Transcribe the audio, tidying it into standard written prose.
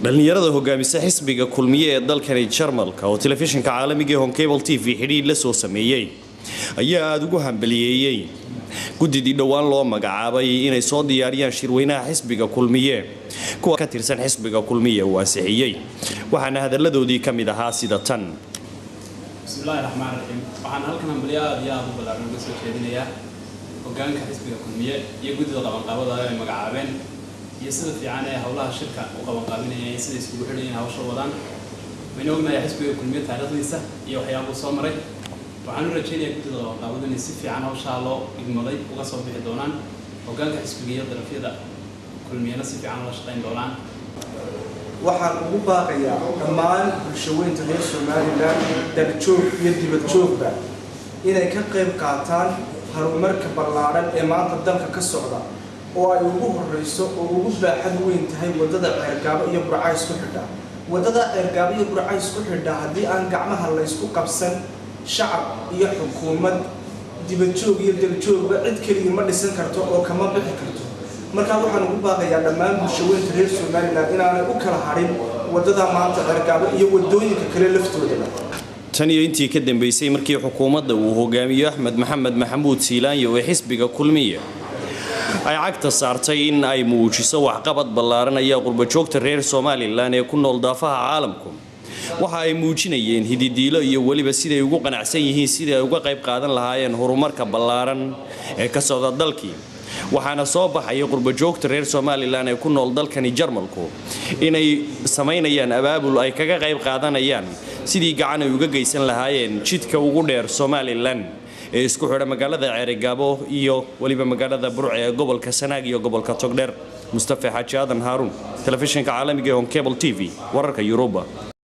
dhalinyarada hogaamisa xisbiga kulmiye ee dalkani Jarmalka oo telefishinka caalamiga ee Cable TV xiriir la soo sameeyay ayaa aad ugu hambaliyeeyay gudidii dhawaan loo magacaabay inay soo diyaariyaan shirweynaha xisbiga kulmiye kuwa ka tirsan xisbiga kulmiye oo ansixiyay waxaana hadaladoodii kamid ahaa sida tan bismillaahir rahmaanir rahiim waxaan halkan hambaliyaad u balaaran uga soo jeedinayaa hogaanka xisbiga kulmiye iyo gudida qabanqaabada ay magacaabeen iyo sida fiican ee hawlaha shirka u qabanqaabinayay sida isku xidhan hawsha wadaan wayna ognahay xisbiga kulmiye taariikhdiisa iyo waxyaabo soo maray waxaan u rajaynayaa gudida qabanqaabada in si fiican hawsha loo igmaday uga soo bixi doonaan hogaanka xisbiga iyo darafyada kulmiyana si fiican loo shaqayn doonaan waxaan ugu baaqayaa dhammaan bulshooyinka reer Soomaaliland daljoog iyo dibadjoogba inay ka qayb qaataan horumarka ballaaran ee maanta dalka ka socda oo ay ugu horeyso oo ugu baaxad weyn tahay wadada Ceergaabo iyo Burco isku xidha wadada Ceergaabo iyo Burco isku xidha hadii aan gacmaha la isku qabsan shacab iyo xukuumad dibadjoog iyo daljoogba cid kaliya ma dhisan karto oo kama bixi karto marka waxaan ugu baaqayaa dhammaan bulshooyinka reer Soomaaliland inaanay u kala harin wadada maanta Ceergaabo iyo wadooyinka kale laftooda tan iyo intii ka dambeysay markii xukuumadda uu hogaamiyo Axmed Maxamed Maxamuud Siilaanyo ee xisbiga kulmiye ay cagta saartay in ay muujiso waxqabad ballaaran ayaa qurba joogta reer Soomaaliland ee ku nool daafaha caalamku waxa ay muujinayeen hididiilo iyo waliba sida ay ugu qanacsan yihiin sida ay uga qayb qaadan lahaayeen horumarka ballaaran ee ka socda dalkii waxaana soo baxay qurba joogta reer Soomaaliland ee ku nool dalkani Jarmalku inay sameynayaan abaabul ay kaga qayb qaadanayaan sidii gacan ay uga geysan lahaayeen jidka ugu dheer Soomaaliland ee isku xidha magaalada Ceergaabo iyo waliba magaalada Burco ee gobolka Sanaag iyo gobolka Togdheer Mustafa Xaaji Aadan Haarun telefishinka caalamiga ee Cable TV wararka Europa